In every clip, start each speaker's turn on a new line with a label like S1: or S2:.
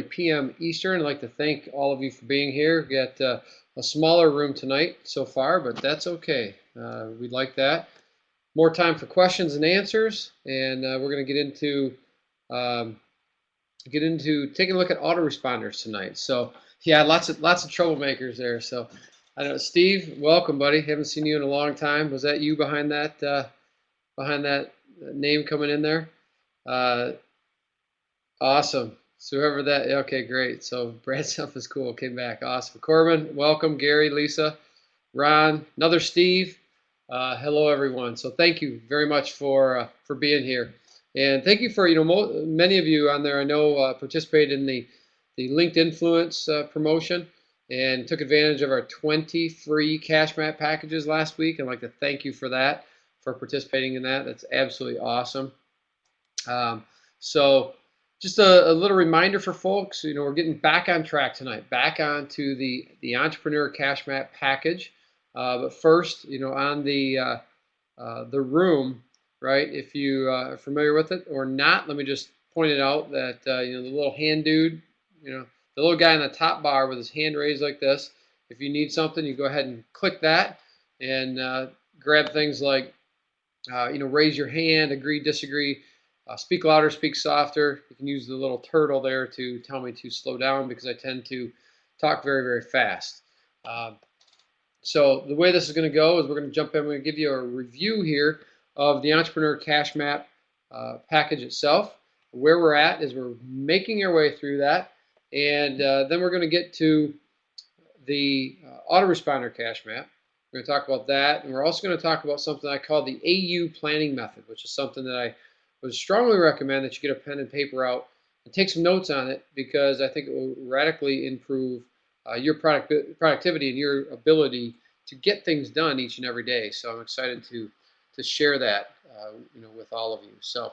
S1: p.m. Eastern. I'd like to thank all of you for being here. We got a smaller room tonight so far, but that's okay. We'd like that. More time for questions and answers, and we're going to um, get into taking a look at autoresponders tonight. So yeah, lots of troublemakers there. So I don't know, Steve, welcome, buddy. Haven't seen you in a long time. Was that you behind that name coming in there? Uh, Awesome. So whoever that, okay, great. So Brad Self is cool. Came back. Awesome. Corbin, welcome. Gary, Lisa, Ron, another Steve. Hello, everyone. So thank you very much for being here, and thank you for many of you on there I know participated in the Linked Influence promotion and took advantage of our 20 free cash map packages last week. I'd like to thank you for that, for participating in that. That's absolutely awesome. So just a little reminder for folks, we're getting back on track tonight, back onto the Entrepreneur Cash Map package. But first, on the room, right? If you are familiar with it or not, let me just point it out that the little hand dude, the little guy on the top bar with his hand raised like this. If you need something, you go ahead and click that and grab things like raise your hand, agree, disagree, speak louder, speak softer. You can use the little turtle there to tell me to slow down because I tend to talk very, very fast. So the way this is going to go is we're going to jump in. We're going to give you a review here of the Entrepreneur Cash Map package itself. Where we're at is we're making our way through that, and then we're going to get to the Autoresponder Cash Map. We're going to talk about that, and we're also going to talk about something I call the AU planning method, which is something that I would strongly recommend that you get a pen and paper out and take some notes on it, because I think it will radically improve your productivity and your ability to get things done each and every day. So I'm excited to share that with all of you. So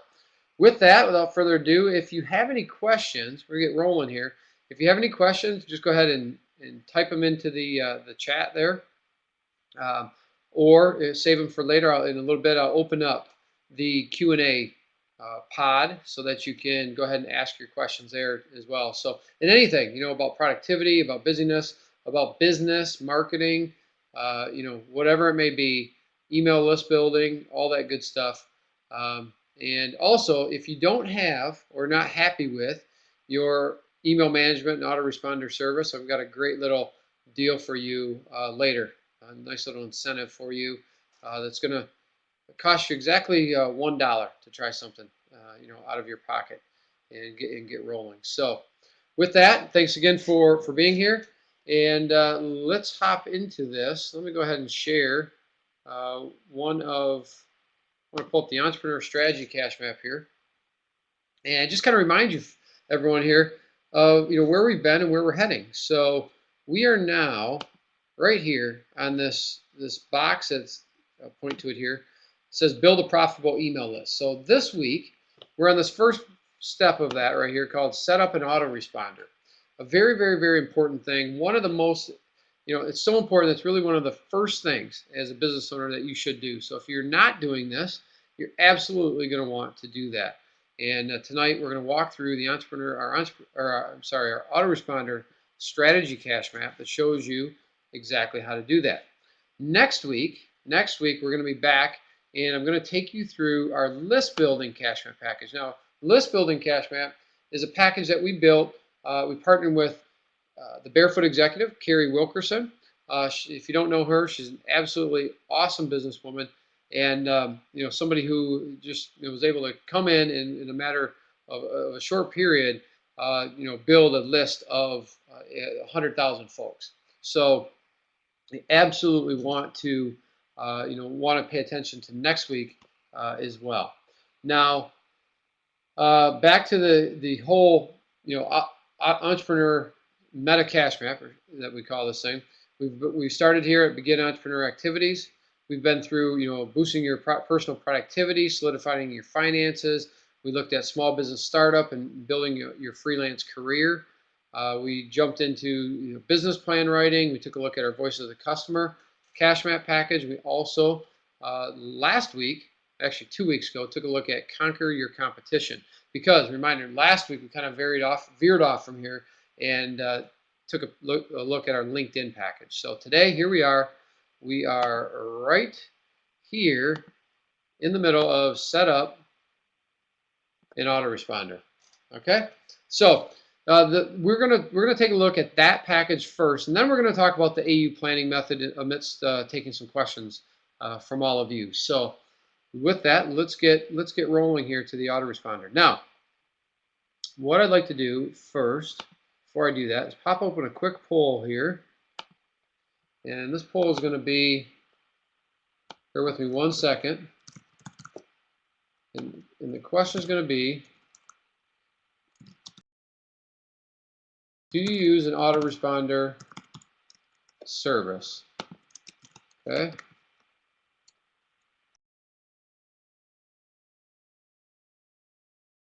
S1: with that, without further ado, if you have any questions, we're going to get rolling here. If you have any questions, just go ahead and type them into the chat there. Or save them for later. In a little bit, I'll open up the Q&A pod so that you can go ahead and ask your questions there as well. So, in anything, about productivity, about busyness, about business, marketing, whatever it may be, email list building, all that good stuff. And also, if you don't have or not happy with your email management and autoresponder service, I've got a great little deal for you later. A nice little incentive for you that's going to cost you exactly $1 to try something, out of your pocket and get rolling. So, with that, thanks again for being here, and let's hop into this. Let me go ahead and share I'm going to pull up the Entrepreneur Strategy Cash Map here, and just kind of remind you, everyone here, of where we've been and where we're heading. So we are now right here on this box that's, I'll point to it here. It says build a profitable email list. So this week we're on this first step of that right here called set up an autoresponder. A very, very, very important thing. One of the most, it's so important. It's really one of the first things as a business owner that you should do. So if you're not doing this, you're absolutely going to want to do that. And tonight we're going to walk through the our autoresponder strategy cash map that shows you exactly how to do that. Next week we're going to be back, and I'm going to take you through our list building cash map package. Now, list building cash map is a package that we built. We partnered with the Barefoot executive, Carrie Wilkerson. If you don't know her, she's an absolutely awesome businesswoman, and somebody who just was able to come in a matter of a short period, build a list of 100,000 folks. So you absolutely want to pay attention to next week as well. Now, back to the whole entrepreneur meta cash map that we call this thing. We've started here at Begin Entrepreneur Activities. We've been through boosting your personal productivity, solidifying your finances. We looked at small business startup and building your freelance career. We jumped into business plan writing. We took a look at our voice of the customer cash map package. We also last week, actually 2 weeks ago, took a look at conquer your competition. Because reminder, last week we kind of veered off from here and took a look at our LinkedIn package. So today, here we are. We are right here in the middle of setup in Autoresponder. Okay, so we're gonna take a look at that package first, and then we're gonna talk about the AU planning method amidst taking some questions from all of you. So with that, let's get rolling here to the Autoresponder. Now, what I'd like to do first, before I do that, is pop open a quick poll here, and this poll is going to be. Bear with me 1 second. And the question is going to be, do you use an autoresponder service? Okay.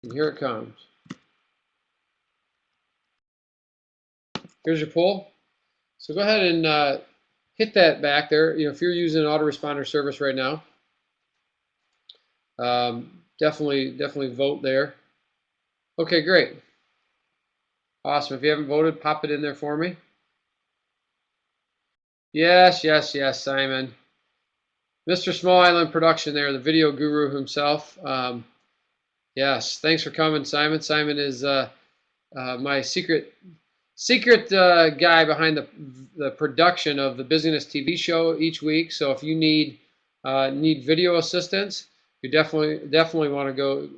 S1: And here it comes. Here's your poll. So go ahead and hit that back there. You know, if you're using an autoresponder service right now, definitely vote there. Okay, great. Awesome. If you haven't voted, pop it in there for me. Yes, Simon. Mr. Small Island Production there, the video guru himself. Yes, thanks for coming, Simon. Simon is my secret guy behind the production of the Busyness TV show each week. So if you need video assistance, you definitely want to go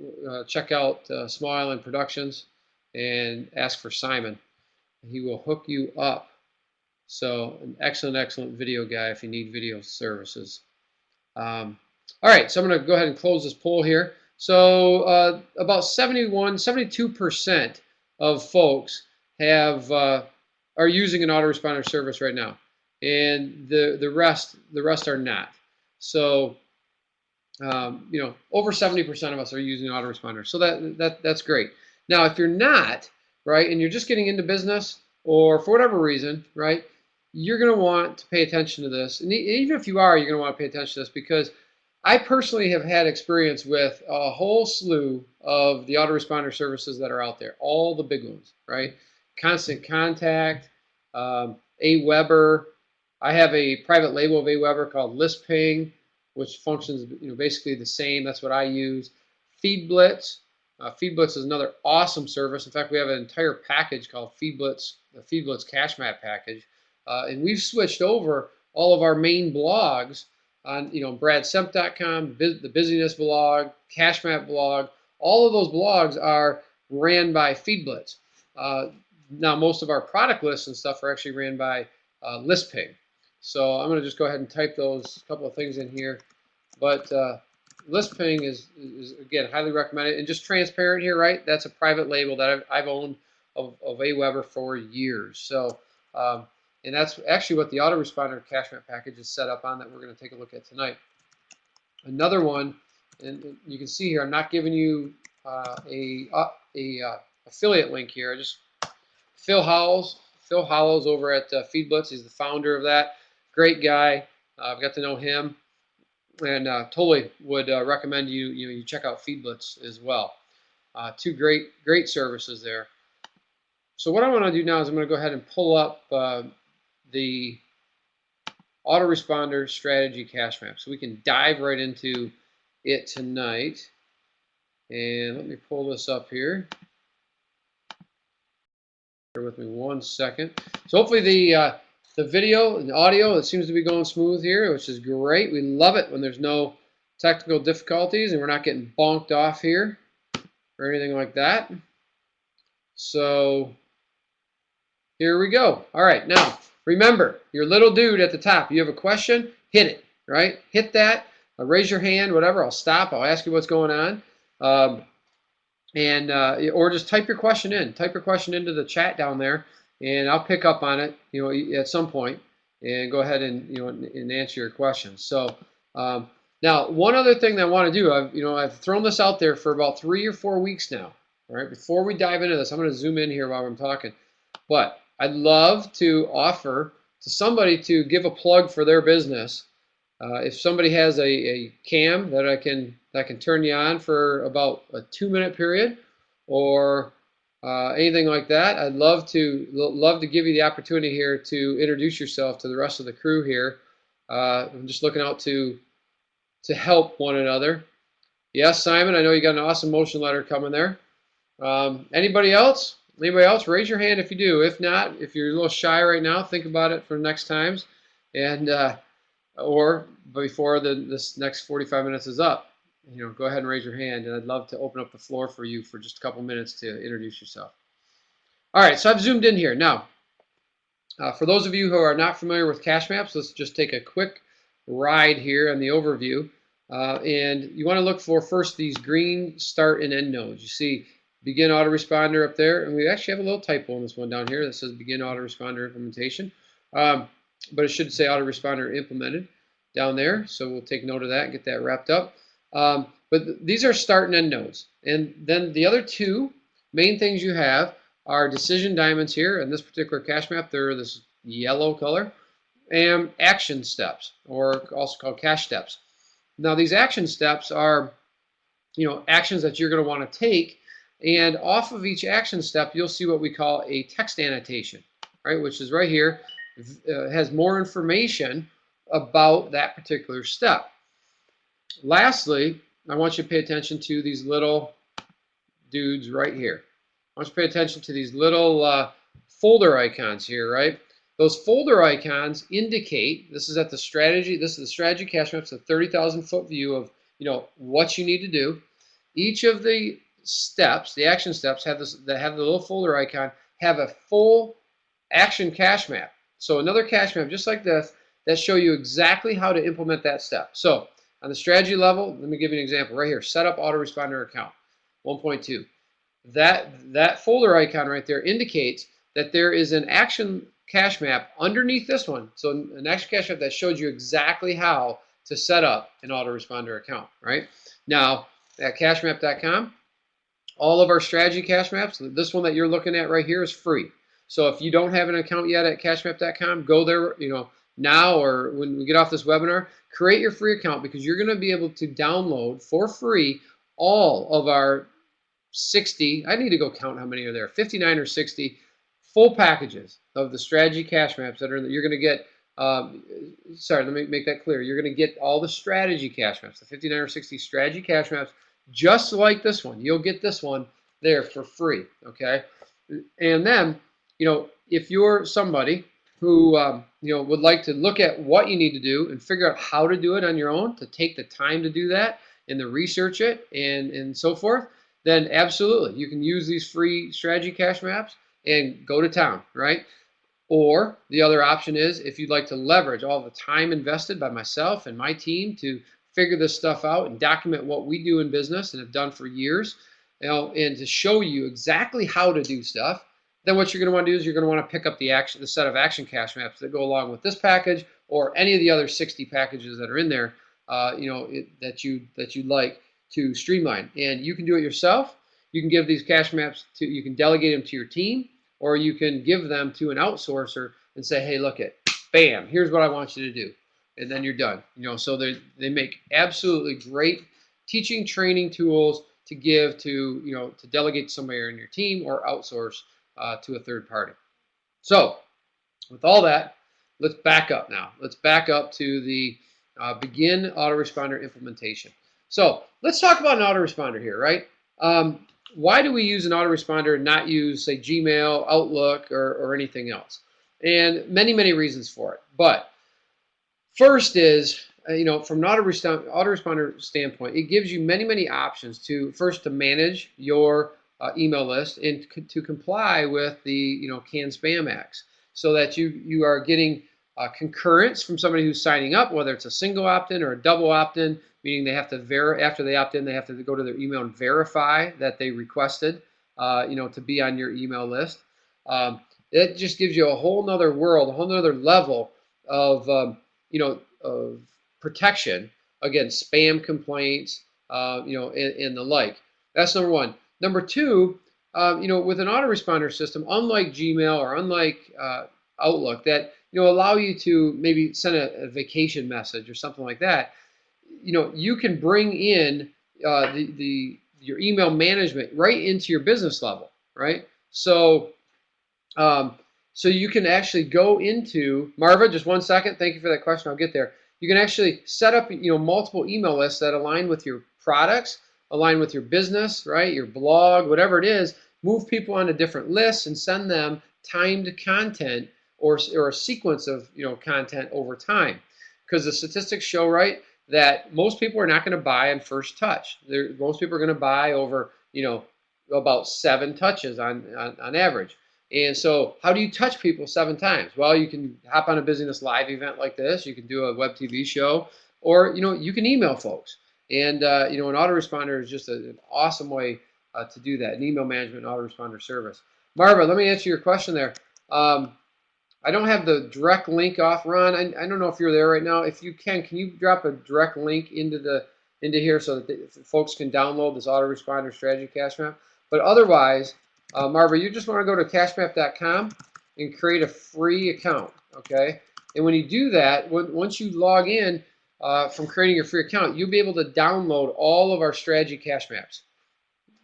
S1: check out Small Island Productions and ask for Simon. He will hook you up. So an excellent video guy if you need video services. All right, so I'm going to go ahead and close this poll here. So about 72% of folks are using an autoresponder service right now, and the rest are not. So you know, over 70% of us are using an autoresponder. So that's great. Now, if you're not, right, and you're just getting into business, or for whatever reason, right, you're going to want to pay attention to this. And even if you are, you're going to want to pay attention to this, because I personally have had experience with a whole slew of the autoresponder services that are out there, all the big ones, right? Constant Contact, AWeber. I have a private label of AWeber called ListPing, which functions, you know, basically the same. That's what I use. FeedBlitz. FeedBlitz is another awesome service. In fact, we have an entire package called FeedBlitz, the FeedBlitz Cash Map package. And we've switched over all of our main blogs on, you know, bradsemp.com, the Busyness blog, Cash Map blog. All of those blogs are ran by FeedBlitz. Now, most of our product lists and stuff are actually ran by ListPing. So I'm going to just go ahead and type those couple of things in here. But ListPing is again highly recommended, and just transparent here, right? That's a private label that I've owned of AWeber for years. So and that's actually what the Autoresponder Cash Map package is set up on, that we're going to take a look at tonight. Another one, and you can see here, I'm not giving you a affiliate link here. Just Phil Howells over at FeedBlitz. He's the founder of that. Great guy. I've got to know him, and totally would recommend you check out FeedBlitz as well. Two great services there. So what I want to do now is I'm going to go ahead and pull up the Autoresponder Strategy Cash Map, so we can dive right into it tonight. And let me pull this up here. Bear with me 1 second. So hopefully the video and the audio, it seems to be going smooth here, which is great. We love it when there's no technical difficulties and we're not getting bonked off here or anything like that. So here we go. All right, now remember, your little dude at the top, you have a question, hit it, right? Hit that, raise your hand, whatever. I'll stop. I'll ask you what's going on. Or just type your question in. Type your question into the chat down there, and I'll pick up on it, you know, at some point, and go ahead and and answer your questions. So now, one other thing that I want to do, I've thrown this out there for about 3 or 4 weeks now. All right, before we dive into this, I'm going to zoom in here while I'm talking, but I'd love to offer to somebody to give a plug for their business. If somebody has a cam that I can turn you on for about a 2-minute period, or anything like that, I'd love to give you the opportunity here to introduce yourself to the rest of the crew here. I'm just looking out to help one another. Yes, Simon, I know you got an awesome motion letter coming there. Anybody else? Anybody else? Raise your hand if you do. If not, if you're a little shy right now, think about it for next times, and or before this next 45 minutes is up. Go ahead and raise your hand, and I'd love to open up the floor for you for just a couple minutes to introduce yourself. All right, so I've zoomed in here. Now, for those of you who are not familiar with cache maps, let's just take a quick ride here on the overview. And you want to look for first these green start and end nodes. You see begin autoresponder up there, and we actually have a little typo in this one down here that says begin autoresponder implementation. But it should say autoresponder implemented down there, so we'll take note of that and get that wrapped up. But these are start and end nodes. And then the other two main things you have are decision diamonds here. In this particular cache map, they're this yellow color, and action steps, or also called cache steps. Now, these action steps are, actions that you're going to want to take, and off of each action step, you'll see what we call a text annotation, right? Which is right here, has more information about that particular step. Lastly, I want you to pay attention to these little dudes right here. I want you to pay attention to these little folder icons here, right? Those folder icons indicate, this is the strategy cache map. It's a 30,000 foot view of what you need to do. Each of the steps, the action steps, have the little folder icon, have a full action cache map. So another cache map just like this that show you exactly how to implement that step. So on the strategy level, let me give you an example right here. Set up autoresponder account 1.2. That folder icon right there indicates that there is an action cache map underneath this one. So an action cache map that shows you exactly how to set up an autoresponder account, right? Now, at cachemap.com, all of our strategy cache maps, this one that you're looking at right here is free. So if you don't have an account yet at cachemap.com, go there, now or when we get off this webinar, create your free account, because you're going to be able to download for free all of our 60, I need to go count how many are there, 59 or 60 full packages of the strategy cache maps that are in there. You're going to get, sorry, let me make that clear. You're going to get all the strategy cache maps, the 59 or 60 strategy cache maps, just like this one. You'll get this one there for free, okay? And then, if you're somebody who, would like to look at what you need to do and figure out how to do it on your own, to take the time to do that and to research it and so forth, then absolutely, you can use these free strategy cache maps and go to town, right? Or the other option is, if you'd like to leverage all the time invested by myself and my team to figure this stuff out and document what we do in business and have done for years, and to show you exactly how to do stuff, then what you're going to want to do is you're going to want to pick up the set of action cache maps that go along with this package or any of the other 60 packages that are in there, that you'd like to streamline. And you can do it yourself. You can give these cache maps you can delegate them to your team, or you can give them to an outsourcer and say, hey, look it, bam, here's what I want you to do. And then you're done. So they make absolutely great teaching training tools to give to delegate to somebody in your team or outsource to a third party. So with all that, let's back up now. Let's back up to the begin autoresponder implementation. So let's talk about an autoresponder here, right? Why do we use an autoresponder and not use, say, Gmail, Outlook, or anything else? And many, many reasons for it. But first is, from an autoresponder standpoint, it gives you many, many options to manage your email list and to comply with the CAN Spam Acts, so that you are getting concurrence from somebody who's signing up, whether it's a single opt-in or a double opt-in, meaning they have to after they opt in, they have to go to their email and verify that they requested to be on your email list. It just gives you a whole nother world, a whole nother level of of protection against spam complaints, and the like. That's number one. Number two, with an autoresponder system, unlike Gmail or unlike Outlook, that allow you to maybe send a vacation message or something like that, you can bring in the your email management right into your business level, right? So so you can actually go into Marva. Just one second. Thank you for that question. I'll get there. You can actually set up multiple email lists that align with your products, align with your business, right? Your blog, whatever it is. Move people onto different lists and send them timed content or a sequence of content over time, because the statistics show, right, that most people are not going to buy on first touch. Most people are going to buy over about 7 touches on average. And so how do you touch people 7 times? Well, you can hop on a Busyness live event like this. You can do a web TV show, or you can email folks. And an autoresponder is just an awesome way to do that. An email management autoresponder service. Marva, let me answer your question there. I don't have the direct link off, Ron. I don't know if you're there right now. If you can you drop a direct link into here so that folks can download this autoresponder strategy cash map? But otherwise, Marva, you just want to go to cashmap.com and create a free account, okay? And when you do that, once you log in from creating your free account, you'll be able to download all of our strategy cash maps.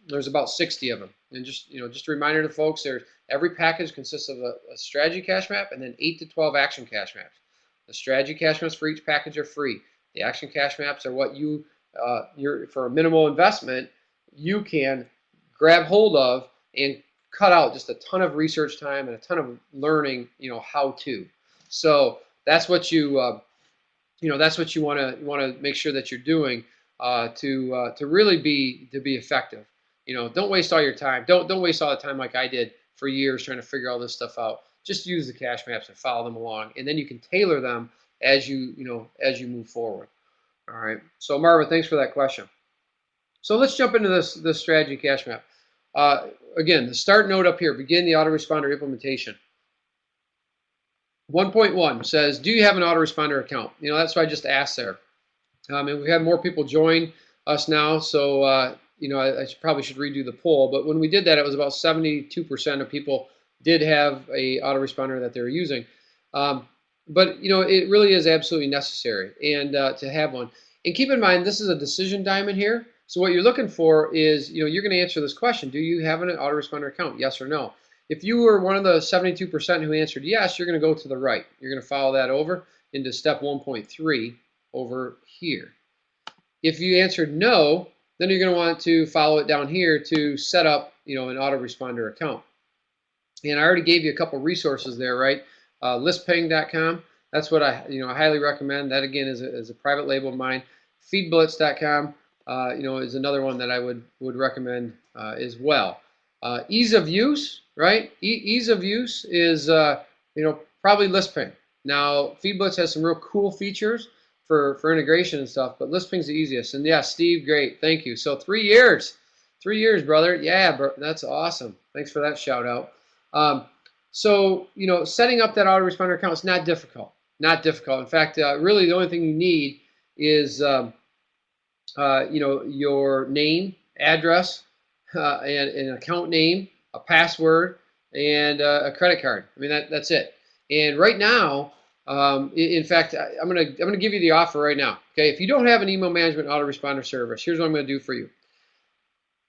S1: There's about 60 of them. And just a reminder to folks, every package consists of a strategy cash map and then 8 to 12 action cash maps. The strategy cash maps for each package are free. The action cash maps are what for a minimal investment, you can grab hold of and cut out just a ton of research time and a ton of learning, how to. So that's what that's what you want to make sure that you're doing to really be effective. Don't waste all your time. Don't waste all the time like I did for years trying to figure all this stuff out. Just use the cash maps and follow them along, and then you can tailor them as you move forward. All right. So Marva, thanks for that question. So let's jump into this strategy cash map. Again, the start node up here, begin the autoresponder implementation. 1.1 says, do you have an autoresponder account? That's what I just asked there. And we've had more people join us now, so I probably should redo the poll. But when we did that, it was about 72% of people did have a autoresponder that they were using. But it really is absolutely necessary and to have one. And keep in mind, this is a decision diamond here. So what you're looking for is, you're going to answer this question: do you have an autoresponder account? Yes or no. If you were one of the 72% who answered yes, you're going to go to the right. You're going to follow that over into step 1.3 over here. If you answered no, then you're going to want to follow it down here to set up, an autoresponder account. And I already gave you a couple resources there, right? Listping.com. That's what I highly recommend. That again is a private label of mine. Feedblitz.com, is another one that I would recommend as well. Ease of use, right? Ease of use is probably Listping. Now Feedblitz has some real cool features for integration and stuff, but Listping's the easiest. And yeah, Steve, great, thank you. So 3 years, brother. Yeah, bro, that's awesome. Thanks for that shout out. So setting up that autoresponder account is not difficult. Not difficult. In fact, really the only thing you need is your name, address, and an account name, a password, and a credit card. I mean, that's it. And right now, in fact, I'm gonna give you the offer right now. Okay, if you don't have an email management autoresponder service, here's what I'm gonna do for you.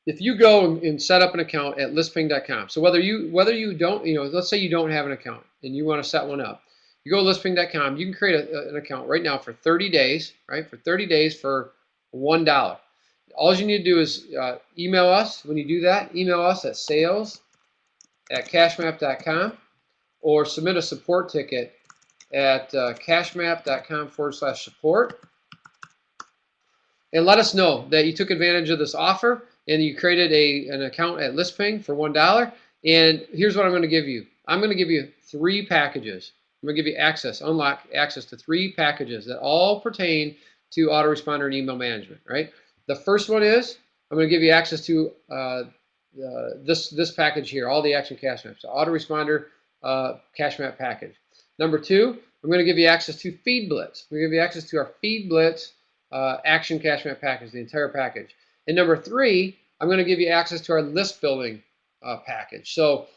S1: If you go and set up an account at listping.com, so whether you don't, let's say you don't have an account and you want to set one up, you go to listping.com. You can create an account right now for 30 days, right? For 30 days for $1. All you need to do is email us. When you do that, email us at sales@cashmap.com or submit a support ticket at cashmap.com/support, and let us know that you took advantage of this offer and you created an account at Listping for $1. And here's what I'm going to give you. I'm going to give you 3 packages. I'm going to give you unlock access to 3 packages that all pertain to autoresponder and email management, right? The first one is I'm going to give you access to this package here, all the action cash maps, the autoresponder cash map package. Number 2, I'm going to give you access to Feedblitz. We're going to give you access to our Feedblitz action cash map package, the entire package. And number 3, I'm going to give you access to our list building package. So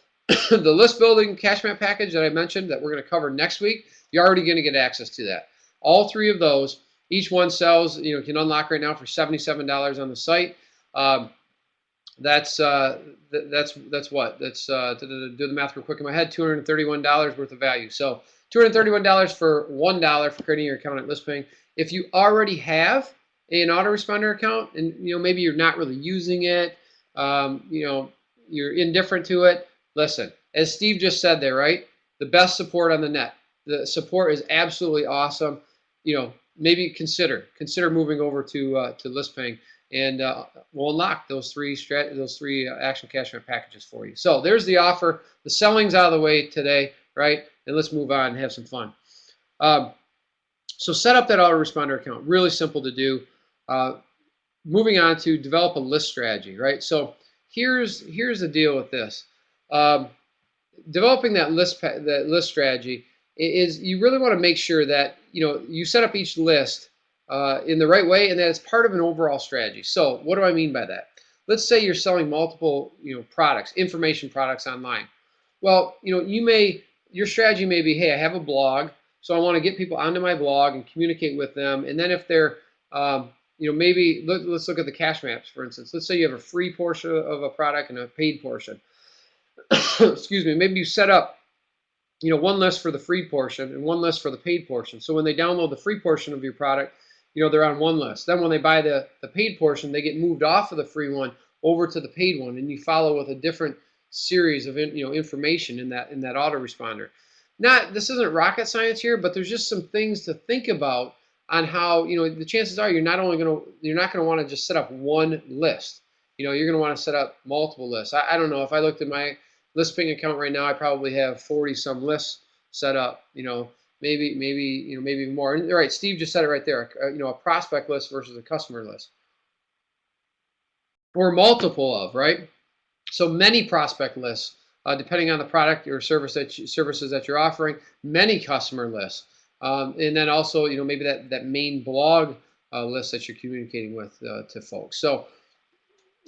S1: the list building cash map package that I mentioned that we're going to cover next week, you're already going to get access to that. All 3 of those, each one sells, you can unlock right now for $77 on the site. that's what do the math real quick in my head. $231 worth of value. So $231 for $1 for creating your account at ListPing. If you already have an autoresponder account and maybe you're not really using it, you're indifferent to it. Listen, as Steve just said there, right? The best support on the net. The support is absolutely awesome. Maybe consider moving over to ListPing, and we'll unlock those three action cashback packages for you. So there's the offer. The selling's out of the way today, right? And let's move on and have some fun. So set up that autoresponder account. Really simple to do. Moving on to develop a list strategy, right? So here's the deal with this. Developing that list strategy is you really want to make sure that you set up each list in the right way, and that it's part of an overall strategy. So what do I mean by that? Let's say you're selling multiple products, information products online. Well, your strategy may be, hey, I have a blog, so I want to get people onto my blog and communicate with them. And then if they're maybe let's look at the cash maps, for instance. Let's say you have a free portion of a product and a paid portion. Excuse me. Maybe you set up one list for the free portion and one list for the paid portion. So when they download the free portion of your product, they're on one list. Then when they buy the paid portion, they get moved off of the free one over to the paid one, and you follow with a different series of information in that autoresponder. This isn't rocket science here, but there's just some things to think about on how the chances are you're not going to want to just set up one list. You're going to want to set up multiple lists. I don't know, if I looked at my ListPing account right now, I probably have 40 some lists set up. Maybe more. And, all right, Steve just said it right there. A prospect list versus a customer list, or multiple of, right? So many prospect lists, depending on the product or services that you're offering. Many customer lists, and then also maybe that main blog list that you're communicating with to folks. So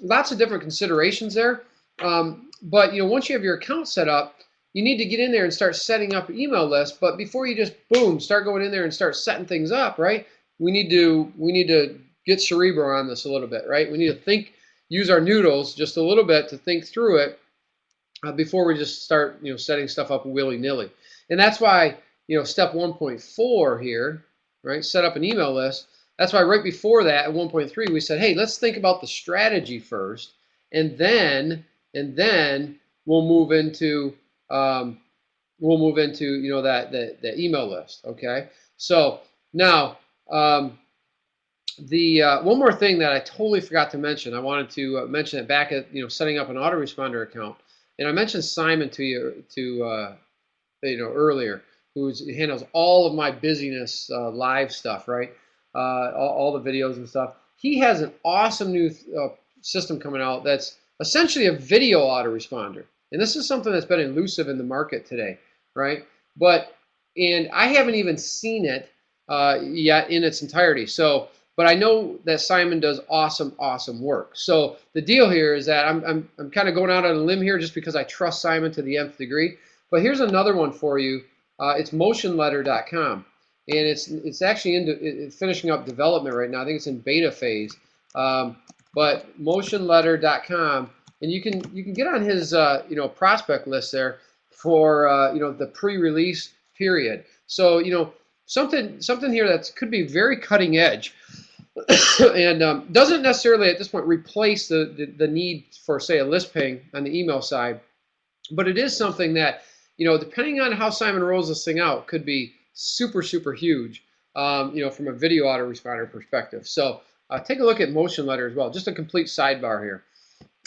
S1: lots of different considerations there. But once you have your account set up, you need to get in there and start setting up an email list. But before you just boom start going in there and start setting things up, right? We need to get cerebral on this a little bit, right? We need to use our noodles just a little bit to think through it before we just start setting stuff up willy-nilly. And that's why step 1.4 here, right? Set up an email list. That's why right before that at 1.3 we said, hey, let's think about the strategy first, and then we'll move into that email list. Okay. So now the one more thing that I totally forgot to mention. I wanted to mention it back at setting up an autoresponder account, and I mentioned Simon to you earlier, who handles all of my Busyness live stuff, right? All the videos and stuff. He has an awesome new system coming out that's essentially a video autoresponder. And this is something that's been elusive in the market today, right? And I haven't even seen it yet in its entirety. But I know that Simon does awesome work. So the deal here is that I'm kind of going out on a limb here just because I trust Simon to the nth degree. But here's another one for you. It's motionletter.com, and it's actually finishing up development right now. I think it's in beta phase. But motionletter.com, and you can get on his prospect list there for the pre-release period. So something here that could be very cutting edge, and doesn't necessarily at this point replace the need for, say, a ListPing on the email side, but it is something that depending on how Simon rolls this thing out, could be super huge, from a video autoresponder perspective. So take a look at Motion Letter as well. Just a complete sidebar here.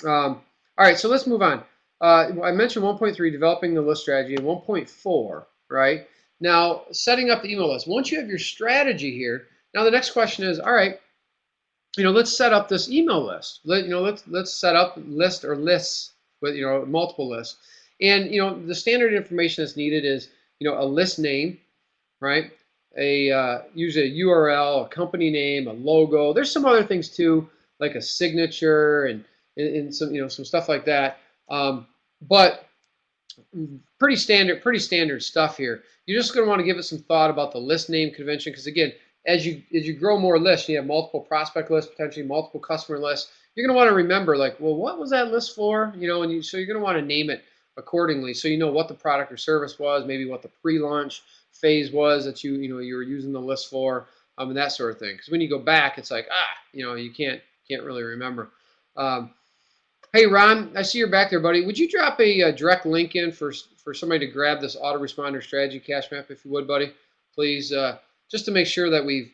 S1: All right, so let's move on. I mentioned 1.3, developing the list strategy, and 1.4, right? Now, setting up the email list. Once you have your strategy here, now the next question is, all right, let's set up this email list. Let's set up list or lists with multiple lists. And the standard information that's needed is a list name, right? Usually a URL, a company name, a logo. There's some other things too, like a signature and some some stuff like that. But pretty standard stuff here. You're just going to want to give it some thought about the list name convention, because again, as you grow more lists, you have multiple prospect lists, potentially multiple customer lists. you're going to want to remember, like, well, what was that list for? And so you're going to want to name it accordingly, so you know what the product or service was, maybe what the pre-launch phase was that you were using the list for, and that sort of thing. Because when you go back, it's like, you can't really remember. Um, Hey, Ron, I see you're back there, buddy. Would you drop a direct link in for somebody to grab this autoresponder strategy cache map, if you would, buddy? Please, just to make sure that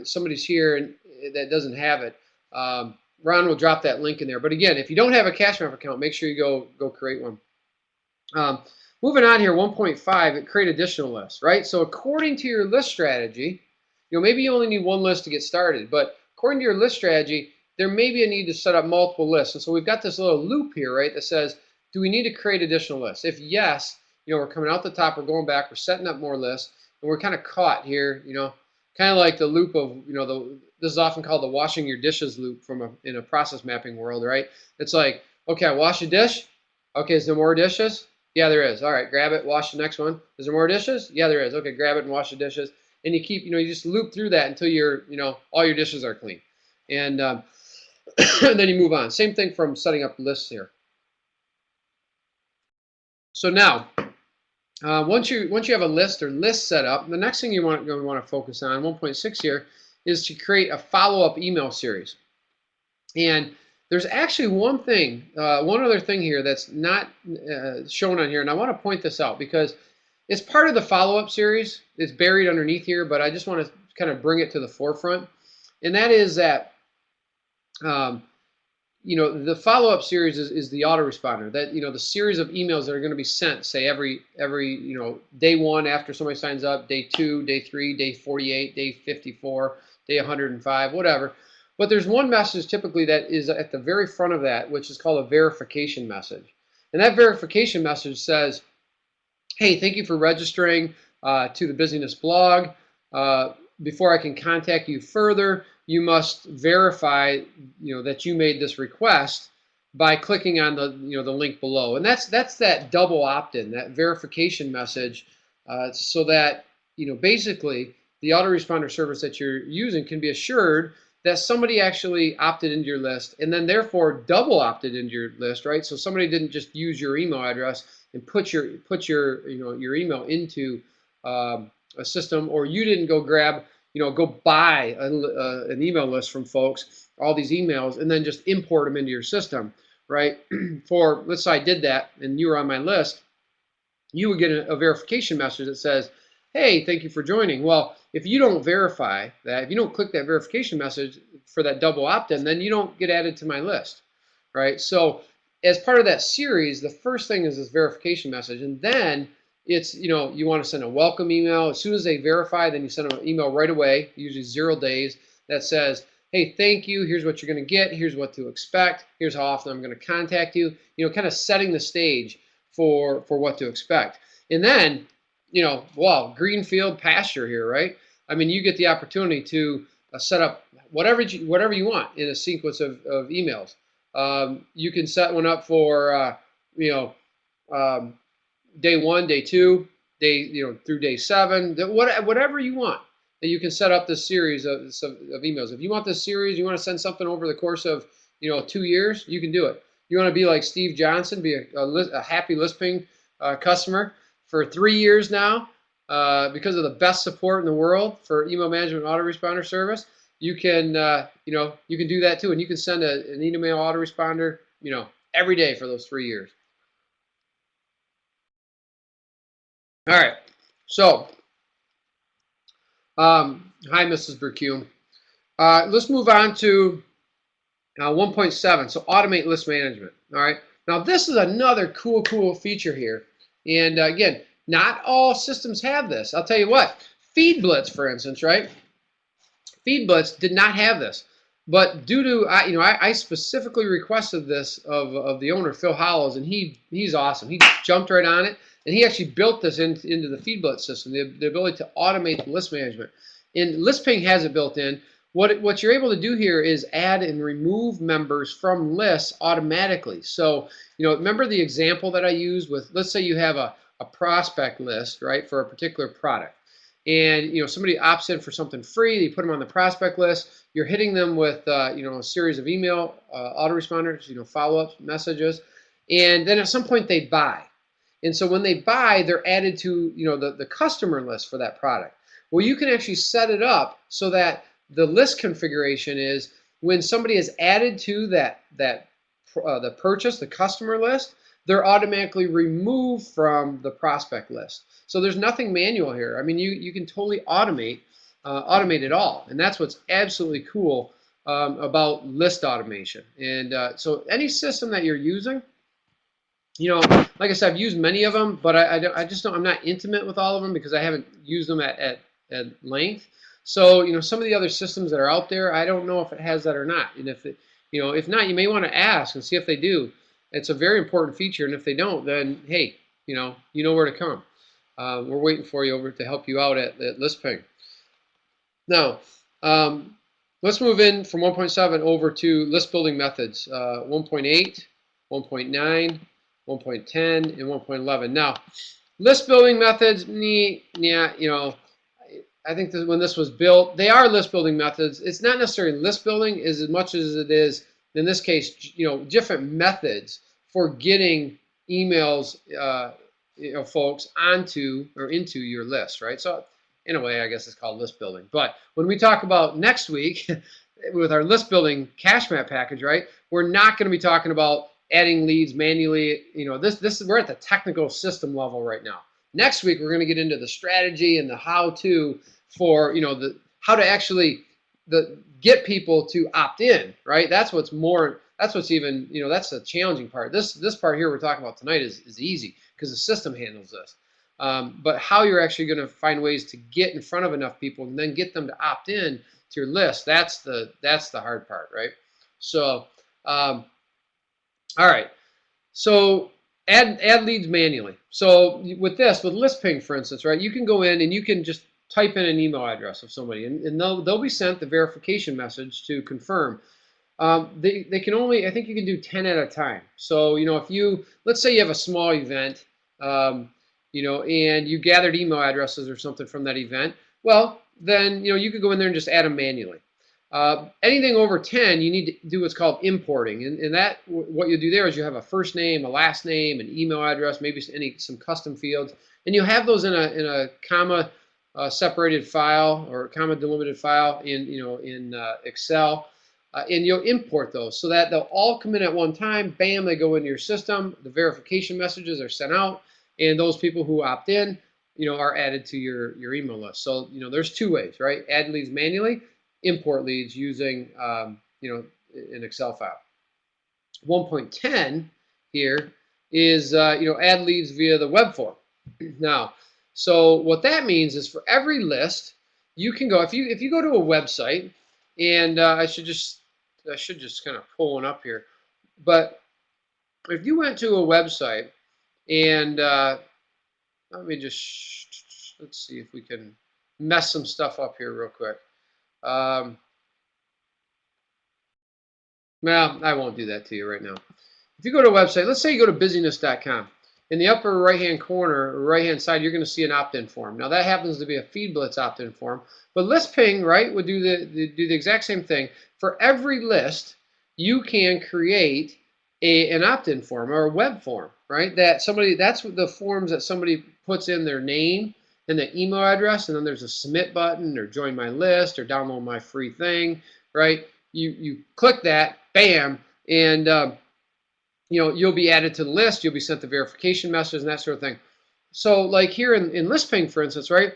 S1: somebody's here and that doesn't have it. Ron will drop that link in there. But again, if you don't have a cache map account, make sure you go create one. Moving on here, 1.5, create additional lists, right? So according to your list strategy, maybe you only need one list to get started, but according to your list strategy, there may be a need to set up multiple lists. And so we've got this little loop here, right, that says, do we need to create additional lists? If yes, we're coming out the top, we're going back, we're setting up more lists, and we're kind of caught here, kind of like the loop of, this is often called the washing your dishes loop in a process mapping world, right? It's like, okay, I wash a dish. Okay, is there more dishes? Yeah, there is. All right, grab it, wash the next one. Is there more dishes? Yeah, there is. Okay, grab it and wash the dishes. And you keep, you just loop through that until all your dishes are clean. And, and then you move on. Same thing from setting up lists here. So now, once you have a list or list set up, the next thing going to want to focus on, 1.6 here, is to create a follow-up email series. And there's actually one other thing here that's not shown on here, and I want to point this out because it's part of the follow-up series. It's buried underneath here, but I just want to kind of bring it to the forefront. And that is that, the follow-up series is the autoresponder. That, the series of emails that are going to be sent, say every day 1 after somebody signs up, day 2, day 3, day 48, day 54, day 105, whatever. But there's one message typically that is at the very front of that, which is called a verification message. And that verification message says, hey, thank you for registering to the Busyness blog. Before I can contact you further, you must verify, that you made this request by clicking on the link below. And that's that double opt-in, that verification message, so that, basically the autoresponder service that you're using can be assured that somebody actually opted into your list and then therefore double opted into your list, right? So somebody didn't just use your email address and put your email into a system, or you didn't go grab, go buy an email list from folks, all these emails, and then just import them into your system, right? Let's say I did that and you were on my list, you would get a verification message that says, hey, thank you for joining. Well, if you don't verify that, if you don't click that verification message for that double opt-in, then you don't get added to my list, right? So as part of that series, the first thing is this verification message, and then it's, you want to send a welcome email. As soon as they verify, then you send them an email right away, usually 0 days, that says, hey, thank you, here's what you're going to get, here's what to expect, here's how often I'm going to contact you, kind of setting the stage for what to expect. And then, wow, greenfield pasture here, right? I mean, you get the opportunity to set up whatever you want in a sequence of emails. You can set one up for, day 1, day 2, through day 7, whatever you want. That you can set up this series of emails. If you want this series, you want to send something over the course of 2 years, you can do it. You want to be like Steve Johnson, be a happy Lisping customer for 3 years now, because of the best support in the world for email management autoresponder service. You can you can do that too, and you can send an email autoresponder every day for those 3 years. All right, so hi, Mrs. Bercume. Let's move on to 1.7. So automate list management. All right. Now this is another cool feature here. And again, not all systems have this. I'll tell you what. FeedBlitz, for instance, right? FeedBlitz did not have this, but due to I specifically requested this of the owner, Phil Hollows, and he's awesome. He jumped right on it, and he actually built this into the FeedBlitz system, the ability to automate the list management. And Lisping has it built in. What you're able to do here is add and remove members from lists automatically. So, remember the example that I used with, let's say you have a prospect list, right, for a particular product. and somebody opts in for something free, you put them on the prospect list. You're hitting them with a series of email autoresponders, follow-up messages, and then at some point they buy. And so when they buy, they're added to the customer list for that product. Well, you can actually set it up so that the list configuration is when somebody is added to the purchase, the customer list, they're automatically removed from the prospect list. So there's nothing manual here. I mean, you can totally automate it all, and that's what's absolutely cool about list automation. And so any system that you're using, like I said, I've used many of them, but I just don't. I'm not intimate with all of them because I haven't used them at length. So some of the other systems that are out there, I don't know if it has that or not. And if not, you may want to ask and see if they do. It's a very important feature, and if they don't, then hey, you know where to come. We're waiting for you over to help you out at ListPing. Now, let's move in from 1.7 over to list building methods. 1.8, 1.9, 1.10, and 1.11. Now, list building methods, yeah, I think when this was built, they are list building methods. It's not necessarily list building as much as it is, in this case, different methods for getting emails, folks onto or into your list, right? So in a way, I guess it's called list building. But when we talk about next week with our list building cash map package, right, we're not going to be talking about adding leads manually. We're at the technical system level right now. Next week, we're going to get into the strategy and the how-to for, how to actually get people to opt in, right? That's what's even, that's the challenging part. This part here we're talking about tonight is easy because the system handles this. But how you're actually going to find ways to get in front of enough people and then get them to opt in to your list, that's the hard part, right? So, all right. So add leads manually. So with ListPing, for instance, right, you can go in and you can just type in an email address of somebody, and they'll be sent the verification message to confirm. They can only, I think you can do 10 at a time. So if let's say you have a small event, and you gathered email addresses or something from that event, well, then you could go in there and just add them manually. Anything over 10, you need to do what's called importing, and that what you do there is you have a first name, a last name, an email address, maybe some custom fields, and you have those in a comma separated file or comma delimited file in Excel, and you'll import those so that they'll all come in at one time. Bam, they go into your system. The verification messages are sent out, and those people who opt in, are added to your email list. So there's two ways, right? Add leads manually, import leads using an Excel file. 1.10 here is add leads via the web form. Now, so what that means is for every list, you can go if you go to a website, and I should just kind of pull one up here, but if you went to a website and let's see if we can mess some stuff up here real quick. Well, I won't do that to you right now. If you go to a website, let's say you go to busyness.com. In the upper right-hand corner, or right-hand side, you're going to see an opt-in form. Now, that happens to be a FeedBlitz opt-in form. But ListPing, right, would do the exact same thing. For every list, you can create an opt-in form or a web form, right? That's the forms that somebody puts in their name and the email address, and then there's a submit button or join my list or download my free thing, right? You click that, bam, and you'll be added to the list. You'll be sent the verification message and that sort of thing. So like here in ListPing, for instance, right?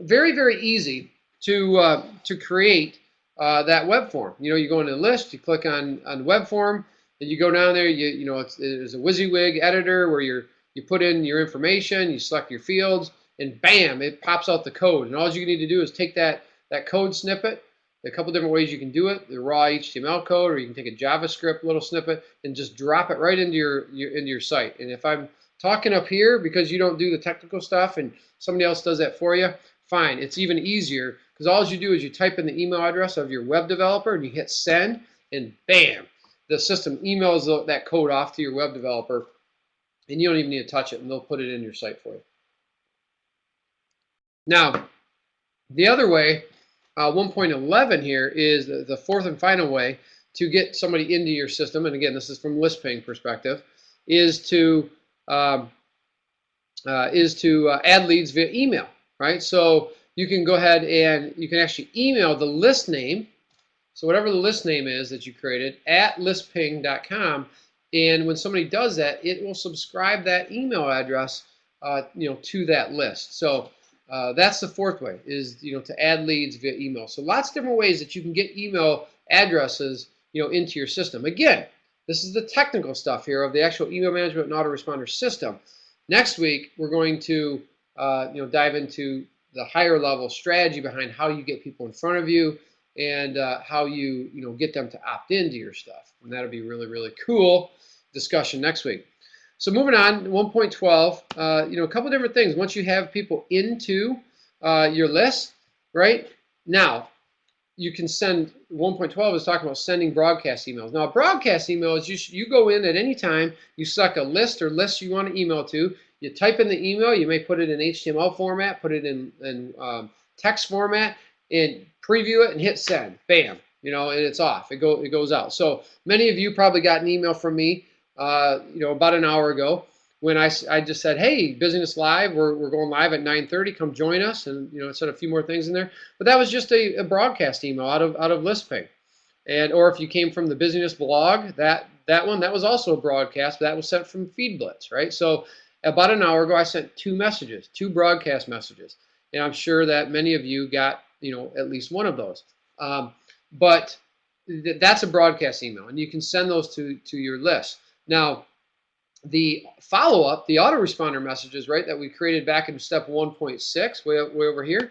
S1: Very, very easy to create that web form. You go into the list, you click on web form, and you go down there. There's a WYSIWYG editor where you put in your information, you select your fields, and bam, it pops out the code. And all you need to do is take that code snippet. There are a couple different ways you can do it: the raw HTML code, or you can take a JavaScript little snippet and just drop it right into your site. And if I'm talking up here because you don't do the technical stuff and somebody else does that for you, fine. It's even easier because all you do is you type in the email address of your web developer and you hit send, and bam, the system emails that code off to your web developer, and you don't even need to touch it, and they'll put it in your site for you. Now, the other way, 1.11 here is the fourth and final way to get somebody into your system. And again, this is from list ping perspective, is to um, add leads via email, right? So you can go ahead and you can actually email the list name. So whatever the list name is that you created at listping.com, and when somebody does that, it will subscribe that email address, to that list. So that's the fourth way, is to add leads via email. So lots of different ways that you can get email addresses into your system. Again, this is the technical stuff here of the actual email management and autoresponder system. Next week we're going to dive into the higher level strategy behind how you get people in front of you, and how you get them to opt into your stuff. And that'll be really, really cool discussion next week. So moving on, 1.12, a couple different things. Once you have people into your list, right? Now, you can send, 1.12 is talking about sending broadcast emails. Now, a broadcast email is you go in at any time, you select a list or lists you want to email to, you type in the email, you may put it in HTML format, put it in text format, and preview it and hit send. Bam, and it's off. It goes out. So many of you probably got an email from me, about an hour ago, when I just said, hey, Busyness Live, we're going live at 9:30. Come join us, and it said a few more things in there. But that was just a broadcast email out of ListPing. And or if you came from the Busyness blog, that was also a broadcast, but that was sent from FeedBlitz, right? So about an hour ago, I sent two broadcast messages, and I'm sure that many of you got at least one of those. But that's a broadcast email, and you can send those to your list. Now, the follow-up, the autoresponder messages, right, that we created back in step 1.6, way over here,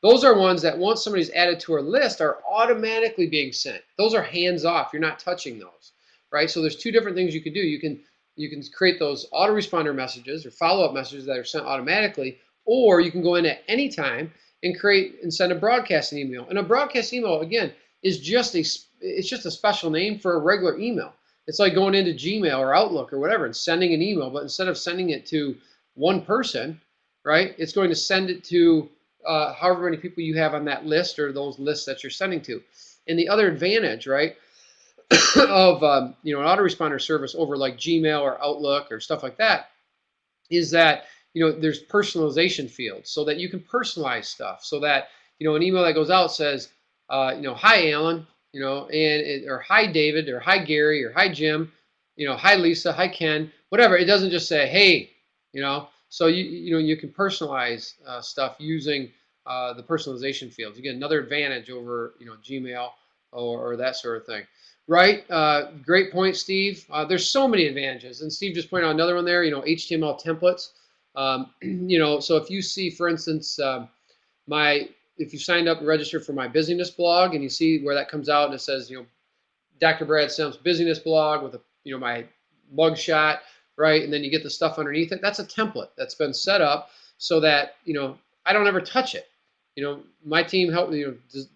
S1: those are ones that once somebody's added to our list are automatically being sent. Those are hands-off. You're not touching those, right? So there's two different things you can do. You can create those autoresponder messages or follow-up messages that are sent automatically, or you can go in at any time and create and send a broadcasting email. And a broadcast email, again, is just a special name for a regular email. It's like going into Gmail or Outlook or whatever and sending an email, but instead of sending it to one person, right, it's going to send it to however many people you have on that list or those lists that you're sending to. And the other advantage, right, of an autoresponder service over like Gmail or Outlook or stuff like that is that there's personalization fields, so that you can personalize stuff, so that an email that goes out says, hi Alan, or hi David, or hi Gary, or hi Jim, hi Lisa, hi Ken, whatever. It doesn't just say hey, so you can personalize stuff using the personalization fields. Again, another advantage over Gmail or that sort of thing. Right, great point, Steve. There's so many advantages, and Steve just pointed out another one there. HTML templates. So if you see, for instance, if you signed up and registered for my Busyness blog, and you see where that comes out, and it says, Dr. Brad Sims Busyness blog with my mug shot, right, and then you get the stuff underneath it. That's a template that's been set up so that I don't ever touch it. My team helped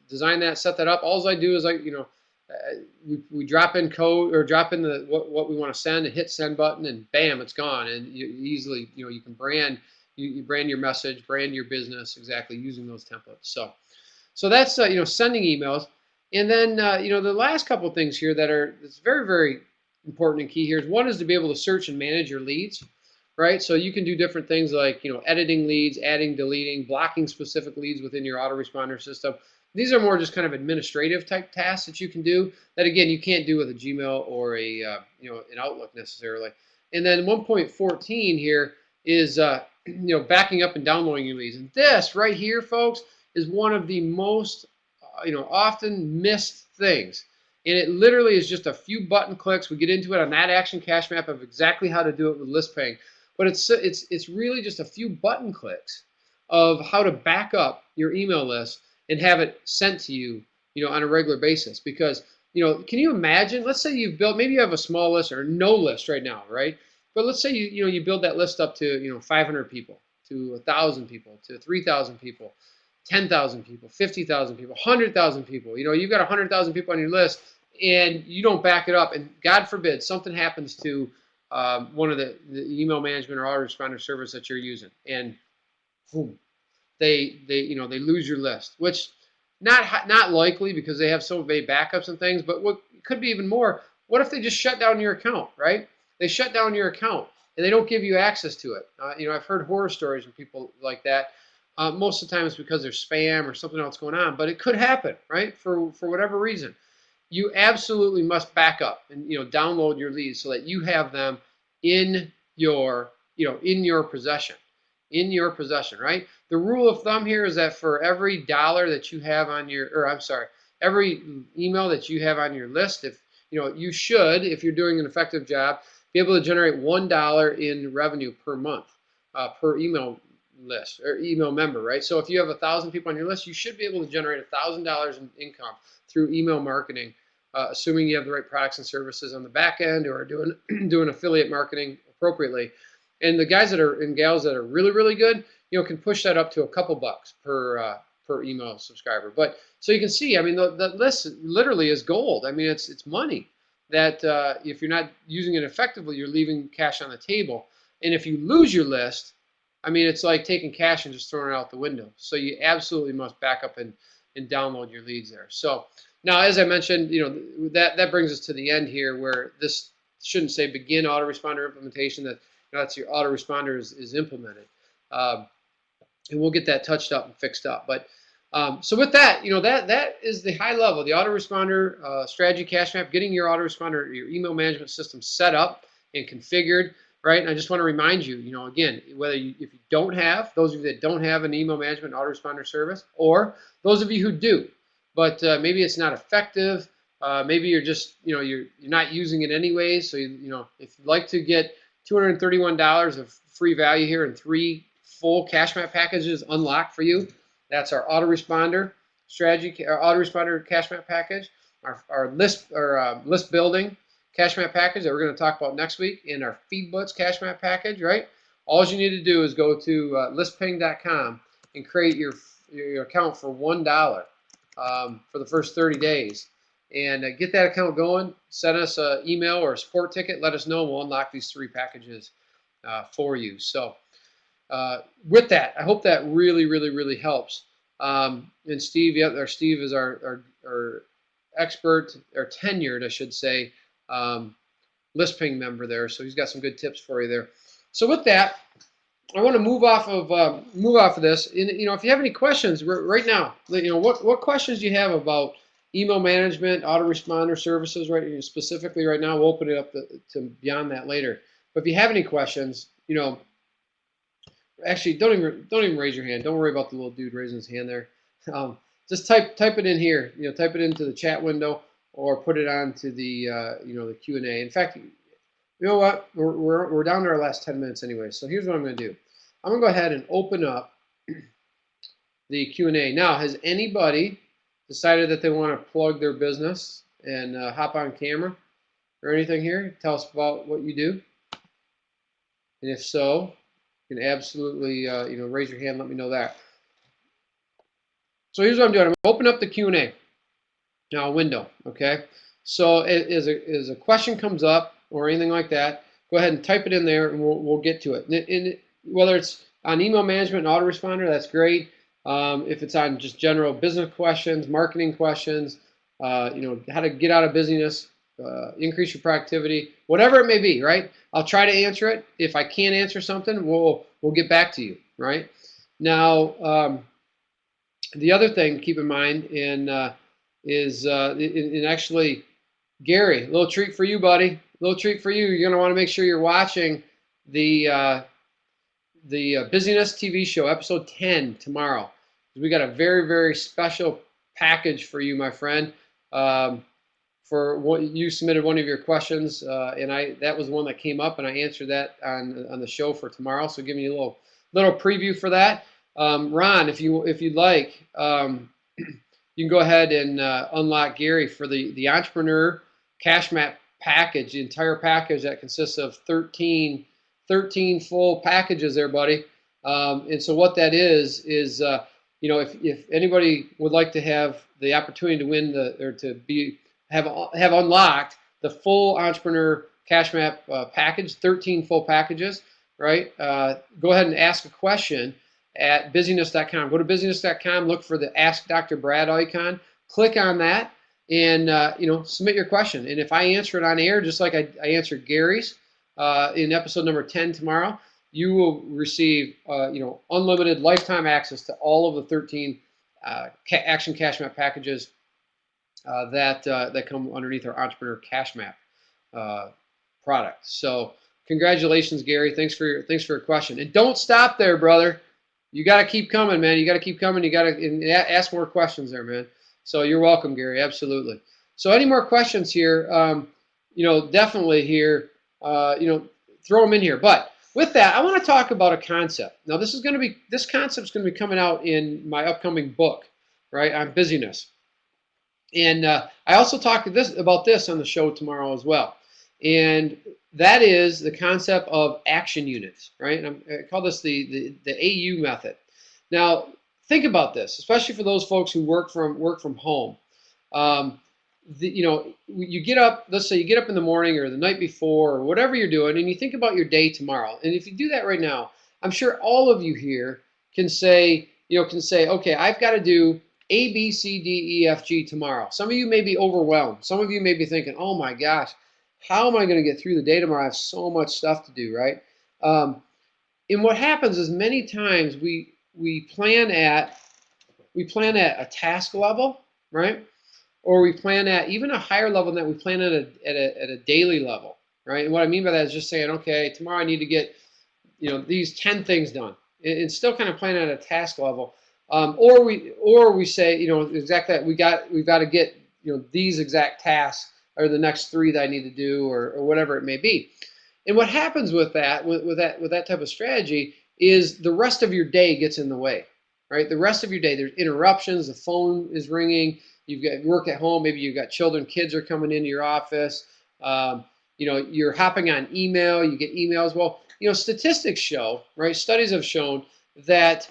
S1: design that, set that up. All I do is we drop in code or drop in what we want to send and hit send button, and bam, it's gone. And you easily you can brand you brand your message, brand your business exactly using those templates. So that's sending emails. And then the last couple of things here that's very, very important and key here is, one is to be able to search and manage your leads, right? So you can do different things like editing leads, adding, deleting, blocking specific leads within your autoresponder system. These are more just kind of administrative type tasks that you can do that, again, you can't do with a Gmail or an Outlook necessarily. And then 1.14 here is backing up and downloading your leads. And this right here, folks, is one of the most often missed things. And it literally is just a few button clicks. We get into it on that action cache map of exactly how to do it with ListPing. But it's really just a few button clicks of how to back up your email list and have it sent to you, on a regular basis. Because, can you imagine? Let's say you've built, maybe you have a small list or no list right now, right? But let's say you build that list up to 500 people, to 1,000 people, to 3,000 people, 10,000 people, 50,000 people, 100,000 people. You've got 100,000 people on your list, and you don't back it up, and God forbid something happens to one of the email management or autoresponder service that you're using, and boom, they lose your list, which not likely because they have so many backups and things. But what could be even more, what if they just shut down your account, right? They shut down your account and they don't give you access to it. I've heard horror stories from people like that. Most of the time it's because there's spam or something else going on, but it could happen, right? For whatever reason, you absolutely must back up and download your leads so that you have them in your in your possession, right? The rule of thumb here is that for every dollar that you have on your, or I'm sorry, every email that you have on your list, if you should, if you're doing an effective job, be able to generate $1 in revenue per month per email list or email member, right? So if you have 1,000 people on your list, you should be able to generate $1,000 in income through email marketing, assuming you have the right products and services on the back end or are doing affiliate marketing appropriately. And the guys that are and gals that are really, really good, can push that up to a couple bucks per email subscriber. But so you can see, I mean, the list literally is gold. I mean, it's money that if you're not using it effectively, you're leaving cash on the table. And if you lose your list, I mean, it's like taking cash and just throwing it out the window. So you absolutely must back up and download your leads there. So now, as I mentioned, that brings us to the end here, where this shouldn't say begin autoresponder implementation. That's your autoresponder is implemented, and we'll get that touched up and fixed up. But so with that, that is the high level, the autoresponder strategy cash map, getting your autoresponder, your email management system set up and configured. Right, and I just want to remind you, again, if you don't have, those of you that don't have an email management autoresponder service, or those of you who do, but maybe it's not effective, maybe you're just, you're not using it anyways. So if you'd like to get $231 of free value here and 3 full cash map packages unlocked for you, that's our autoresponder strategy, our autoresponder cash map package, our list building cash map package that we're going to talk about next week, in our FeedButts cash map package, right? All you need to do is go to listping.com and create your account for $1 for the first 30 days. And get that account going. Send us an email or a support ticket. Let us know. We'll unlock these 3 packages for you. So with that, I hope that really, really, really helps. And Steve, Steve is our expert, or tenured, I should say, ListPing member there, so he's got some good tips for you there. So with that, I want to move off of this. And, if you have any questions right now, what questions do you have about email management, autoresponder services, right? Specifically right now, we'll open it up to beyond that later. But if you have any questions, actually don't even raise your hand. Don't worry about the little dude raising his hand there. Just type it in here. Type it into the chat window, or put it onto the the Q&A. In fact, you know what? We're down to our last 10 minutes anyway. So here's what I'm going to do. I'm going to go ahead and open up the Q&A. Now, has anybody decided that they want to plug their business and hop on camera or anything here? Tell us about what you do. And if so, you can absolutely raise your hand. Let me know that. So here's what I'm doing. I'm going to open up the Q&A. Now, a window, okay? So as a question comes up or anything like that, go ahead and type it in there, and we'll get to it. And whether it's on email management and autoresponder, that's great. If it's on just general business questions, marketing questions, how to get out of busyness, increase your productivity, whatever it may be, right? I'll try to answer it. If I can't answer something, we'll get back to you, right? Now, the other thing to keep in mind is actually, Gary, a little treat for you, buddy. A little treat for you. You're going to want to make sure you're watching the Busyness TV show, episode 10, tomorrow. We got a very, very special package for you, my friend. For what you submitted one of your questions, and that was one that came up, and I answered that on the show for tomorrow. So giving you a little preview for that. Ron, if you'd like, you can go ahead and unlock Gary for the Entrepreneur Cash Map package, the entire package that consists of 13 full packages there, buddy. And so what that is if anybody would like to have the opportunity to win have unlocked the full Entrepreneur Cash Map package, 13 full packages, right? Go ahead and ask a question at busyness.com. Go to busyness.com, look for the Ask Dr. Brad icon, click on that, and submit your question. And if I answer it on air, just like I answered Gary's in episode number 10 tomorrow, you will receive unlimited lifetime access to all of the 13 Action Cash Map packages that come underneath our Entrepreneur Cash Map product. So congratulations, Gary. Thanks for your question. And don't stop there, brother. You got to keep coming, man. You got to keep coming. You got to ask more questions there, man. So you're welcome, Gary. Absolutely. So any more questions here? Definitely here. Throw them in here. But with that, I want to talk about a concept. Now, this concept is going to be coming out in my upcoming book, right, on busyness. And I also talk about this on the show tomorrow as well. And that is the concept of action units, right? And I call this the AU method. Now, think about this, especially for those folks who work from home. You get up, let's say you get up in the morning or the night before or whatever you're doing, and you think about your day tomorrow. And if you do that right now, I'm sure all of you here can say, okay, I've got to do A, B, C, D, E, F, G tomorrow. Some of you may be overwhelmed. Some of you may be thinking, oh my gosh, how am I going to get through the day tomorrow? I have so much stuff to do, right? And what happens is many times we plan at a task level, right? Or we plan at even a higher level than that. We plan at a daily level, right? And what I mean by that is just saying, okay, tomorrow I need to get these 10 things done, and still kind of plan at a task level. Or we say exactly that we've got to get these exact tasks are the next 3 that I need to do, or whatever it may be. And what happens with that type of strategy is the rest of your day gets in the way, right? The rest of your day, there's interruptions. The phone is ringing. You've got work at home. Maybe you've got children, kids are coming into your office. You're hopping on email. You get emails. Well, statistics show, right? Studies have shown that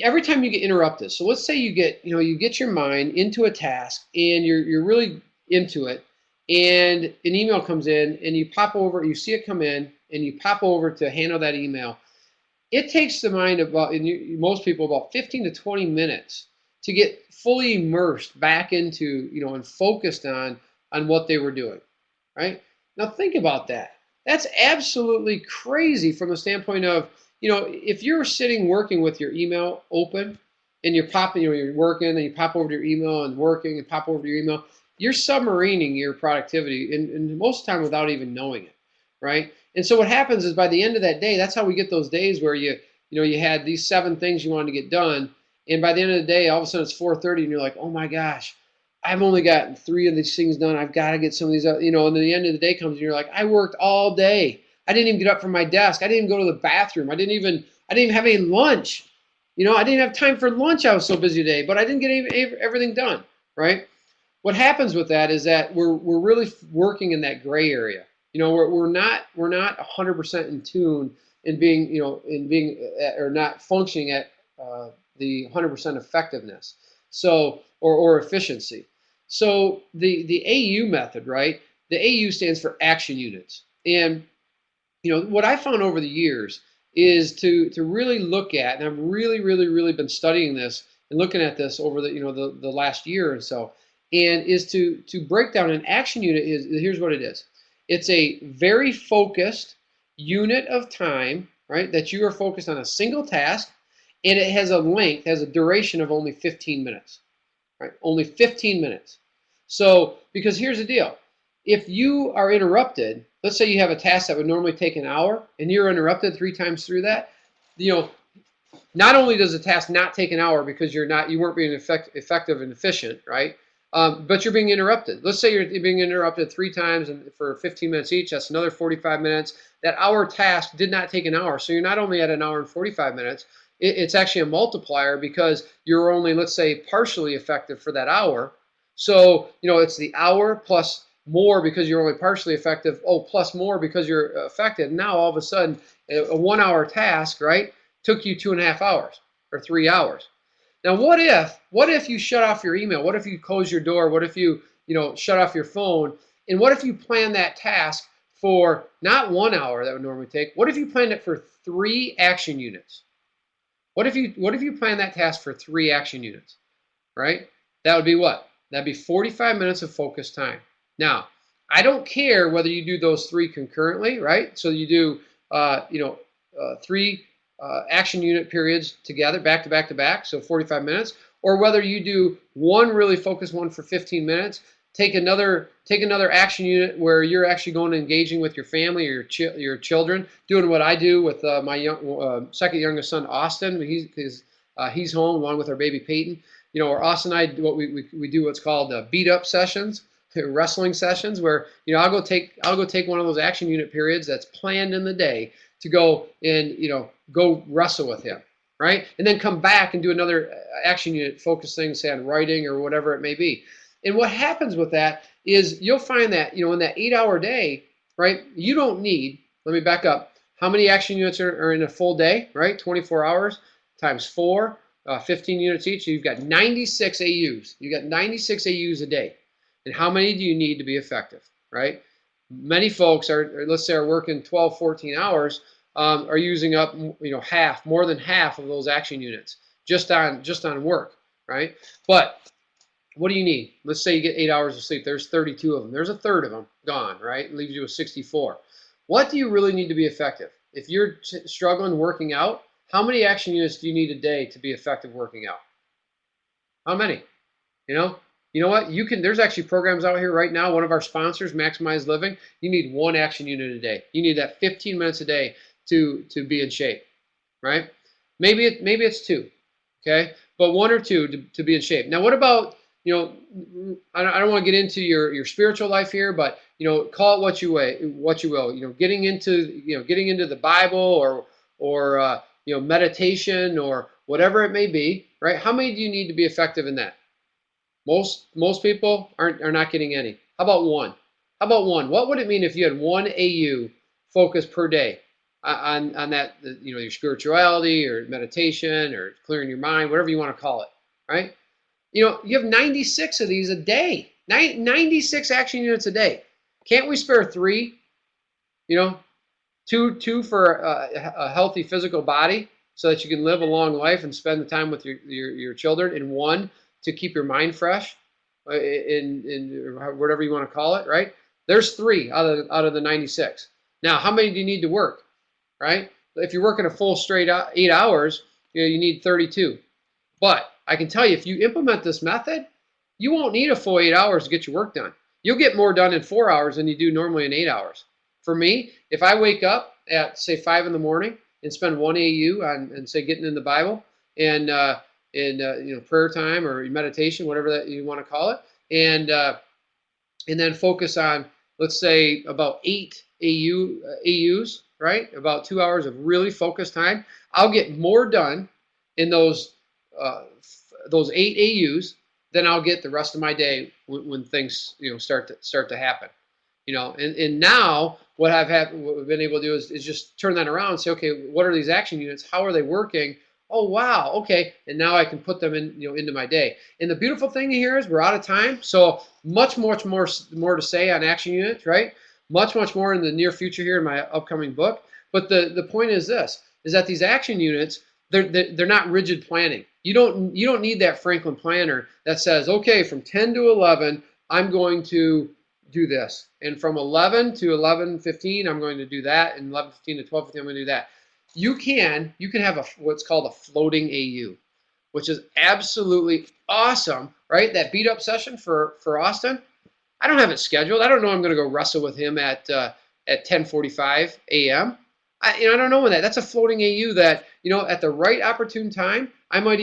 S1: every time you get interrupted. So let's say you get your mind into a task and you're really into it, and an email comes in and you pop over, you see it come in and you pop over to handle that email. It takes the mind most people about 15 to 20 minutes to get fully immersed back into, and focused on what they were doing, right? Now think about that. That's absolutely crazy from the standpoint of, if you're sitting working with your email open and you're popping, you're working and you pop over to your email and working and pop over to your email, you're submarining your productivity and most of the time without even knowing it, right? And so what happens is by the end of that day, that's how we get those days where you had these 7 things you wanted to get done, and by the end of the day, all of a sudden it's 4:30 and you're like, oh my gosh, I've only gotten 3 of these things done. I've got to get some of these, and then the end of the day comes and you're like, I worked all day. I didn't even get up from my desk. I didn't even go to the bathroom. I didn't even have any lunch. I didn't have time for lunch. I was so busy today, but I didn't get everything done, right? What happens with that is that we're really working in that gray area. We're not 100% in tune in being or not functioning at the 100% effectiveness. So or efficiency. So the AU method, right? The AU stands for action units. And what I found over the years is to really look at, and I've really been studying this and looking at this over the last year or so, and is to break down an action unit. Here's what it is. It's a very focused unit of time, right, that you are focused on a single task, and it has a duration of only 15 minutes, right? Only 15 minutes. So, because here's the deal. If you are interrupted, let's say you have a task that would normally take an hour, and you're interrupted 3 times through that, not only does the task not take an hour because you weren't being effective and efficient, right? But you're being interrupted. Let's say you're being interrupted 3 times and for 15 minutes each. That's another 45 minutes. That hour task did not take an hour. So you're not only at an hour and 45 minutes, it's actually a multiplier because you're only, let's say, partially effective for that hour. So, it's the hour plus more because you're only partially effective. Oh, plus more because you're affected. Now, all of a sudden, a 1 hour task, right, took you 2.5 hours or 3 hours. Now, what if you shut off your email? What if you close your door? What if you shut off your phone? And what if you plan that task for not 1 hour that would normally take? What if you planned it for 3 action units? What if you plan that task for 3 action units, right? That would be what? That'd be 45 minutes of focused time. Now, I don't care whether you do those three concurrently, right? So you do, three action unit periods together, back to back to back, so 45 minutes, or whether you do one really focused one for 15 minutes, take another action unit where you're actually going and engaging with your family or your children, doing what I do with my second youngest son, Austin. He's home along with our baby Peyton. Or Austin and I, we do what's called beat up sessions, wrestling sessions, where I'll go take one of those action unit periods that's planned in the day to go and go wrestle with him, right? And then come back and do another action unit focus thing, say on writing or whatever it may be. And what happens with that is you'll find that in that 8-hour day, right? You don't need. Let me back up. How many action units are in a full day, right? 24 hours times 4. 15 units each, so you've got 96 AUs. You got 96 AUs a day. And how many do you need to be effective, right? Many folks let's say, are working 12, 14 hours, are using up, more than half of those action units just on work, right? But what do you need? Let's say you get 8 hours of sleep. There's 32 of them. There's a third of them gone, right? It leaves you with 64. What do you really need to be effective? If you're struggling working out, how many action units do you need a day to be effective working out? How many? You know what? There's actually programs out here right now. One of our sponsors, Maximize Living, you need 1 action unit a day. You need that 15 minutes a day to be in shape, right? Maybe it's 2, okay? But 1 or 2 to be in shape. Now, what about, I don't want to get into your spiritual life here, but call it what you will. Getting into the Bible or meditation or whatever it may be, right? How many do you need to be effective in that? Most people are not getting any. How about 1? How about 1? What would it mean if you had 1 AU focus per day on that, your spirituality or meditation or clearing your mind, whatever you want to call it, right? You have 96 of these a day, 96 action units a day. Can't we spare 3? Two for a healthy physical body so that you can live a long life and spend the time with your children, and 1 to keep your mind fresh in whatever you want to call it, right? There's 3 out of the 96. Now, how many do you need to work, right? If you're working a full straight 8 hours, you need 32. But I can tell you, if you implement this method, you won't need a full 8 hours to get your work done. You'll get more done in 4 hours than you do normally in 8 hours. For me, if I wake up at, say, 5 in the morning and spend 1 AU on, say, getting in the Bible and prayer time or meditation, whatever that you want to call it, and then focus on, let's say, about 8 AUs, right? About 2 hours of really focused time. I'll get more done in those 8 AUs than I'll get the rest of my day when things start to happen. And now what we've been able to do is just turn that around and say, okay, what are these action units? How are they working? Oh, wow, okay. And now I can put them in, into my day. And the beautiful thing here is we're out of time. So much more to say on action units, right? Much more in the near future here in my upcoming book. But the point is this, is that these action units, they're not rigid planning. You don't need that Franklin planner that says, okay, from 10 to 11, I'm going to do this. And from 11 to 11:15, I'm going to do that. And 11:15 to 12:15, I'm going to do that. You can have what's called a floating AU, which is absolutely awesome, right? That beat up session for Austin, I don't have it scheduled. I don't know I'm going to go wrestle with him at 10:45 a.m. I don't know when that's a floating AU that, at the right opportune time, I might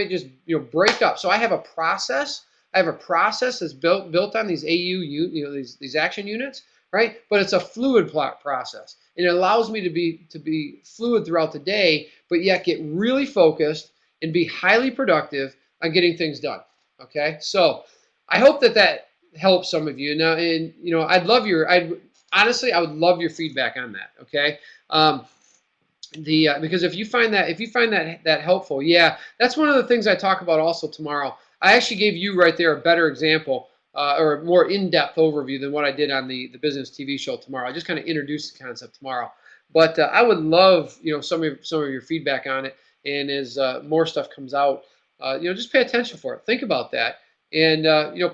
S1: just, break up. So I have a process. I have a process that's built on these AU, these action units, right? But it's a fluid process, and it allows me to be fluid throughout the day, but yet get really focused and be highly productive on getting things done. Okay, so I hope that helps some of you. Now, and honestly, I would love your feedback on that. Okay. Because if you find that helpful, yeah, that's one of the things I talk about also tomorrow. I actually gave you right there a better example or a more in-depth overview than what I did on the Business TV show tomorrow. I just kind of introduced the concept tomorrow, but I would love some of your feedback on it, and as more stuff comes out, just pay attention for it. Think about that, and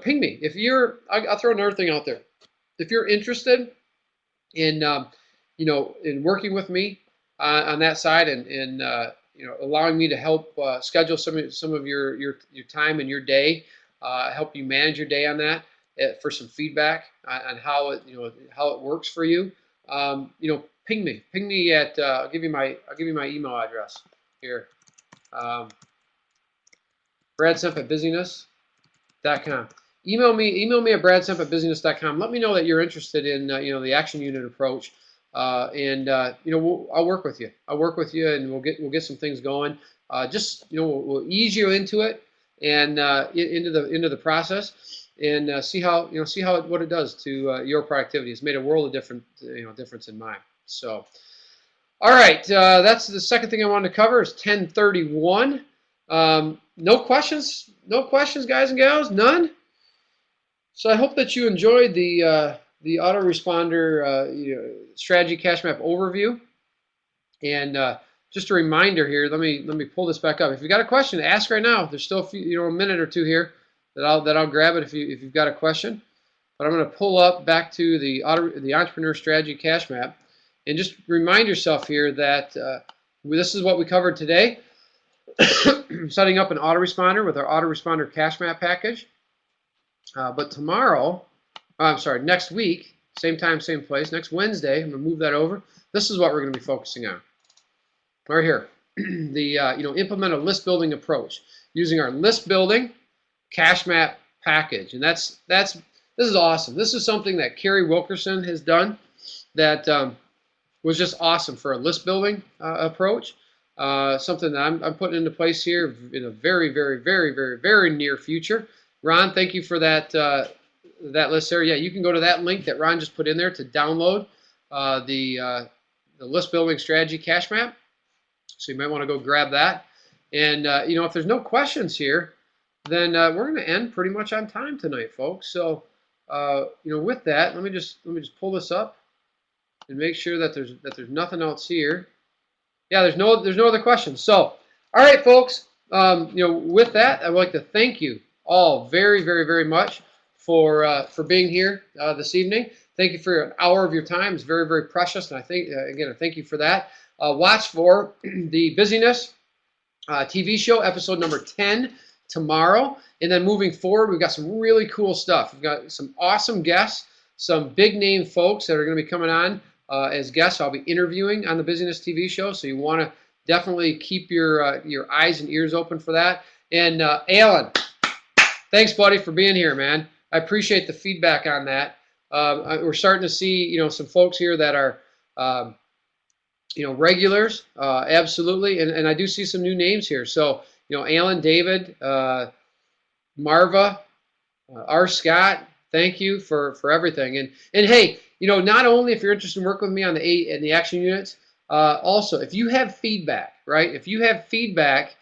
S1: ping me if you're. I'll throw another thing out there. If you're interested in in working with me on that side, and allowing me to help schedule some of your time and your day, help you manage your day on that, for some feedback on how it works for you. Ping me at I'll give you my email address here. Bradsemp at busyness.com. Email me at bradsemp@busyness.com. Let me know that you're interested in the action unit approach, and I'll work with you. And we'll get some things going. We'll ease you into it, and into the process, and see what it does to your productivity. It's made a world of difference in mine. So, all right, that's the second thing I wanted to cover. Is 1031. No questions, guys and gals, none. So I hope that you enjoyed the Autoresponder strategy cache map overview. And just a reminder here, let me pull this back up. If you got a question, ask right now. There's still a minute or two here that I'll grab it if you've got a question. But I'm going to pull up back to the Entrepreneur Strategy Cache Map, and just remind yourself here that this is what we covered today. Setting up an autoresponder with our Autoresponder Cache Map package. But tomorrow, next week, same time, same place, next Wednesday, I'm going to move that over. This is what we're going to be focusing on. Right here, the implement a list building approach using our list building cache map package, and this is awesome. This is something that Kerry Wilkerson has done that was just awesome for a list building approach. Something that I'm putting into place here in a very, very, very, very, very near future. Ron, thank you for that list there. Yeah, you can go to that link that Ron just put in there to download the list building strategy cache map. So you might want to go grab that. And if there's no questions here, then we're going to end pretty much on time tonight, folks. So with that, let me just pull this up and make sure that there's nothing else here. Yeah, there's no other questions. So, all right, folks. With that, I'd like to thank you all very, very, very much for being here this evening. Thank you for an hour of your time. It's very, very precious, and I thank you for that. Watch for the Busyness TV show, episode number 10 tomorrow, and then moving forward, we've got some really cool stuff. We've got some awesome guests, some big name folks that are going to be coming on as guests. I'll be interviewing on the Busyness TV show, so you want to definitely keep your eyes and ears open for that. And Alan, thanks, buddy, for being here, man. I appreciate the feedback on that. We're starting to see, some folks here that are, regulars, absolutely. And I do see some new names here. So, Alan, David, Marva, R. Scott, thank you for everything. And hey, not only if you're interested in working with me on the action units, also if you have feedback, right? If you have feedback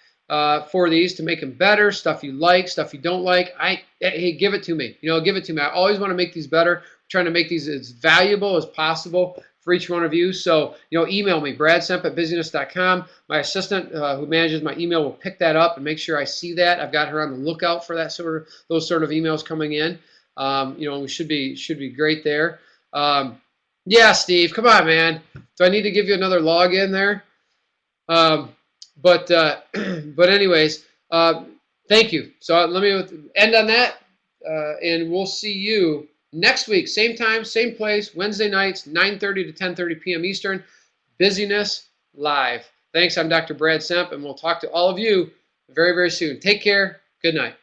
S1: for these to make them better, stuff you like, stuff you don't like, hey, give it to me. Give it to me. I always want to make these better. I'm trying to make these as valuable as possible for each one of you. So, email me, bradsemp@busyness.com. My assistant who manages my email will pick that up and make sure I see that. I've got her on the lookout for those sort of emails coming in. We should be great there. Yeah, Steve, come on, man. Do I need to give you another login there? But anyways, thank you. So let me end on that, and we'll see you next week, same time, same place, Wednesday nights, 9:30 to 10:30 p.m. Eastern, Busyness Live. Thanks, I'm Dr. Brad Semp, and we'll talk to all of you very, very soon. Take care. Good night.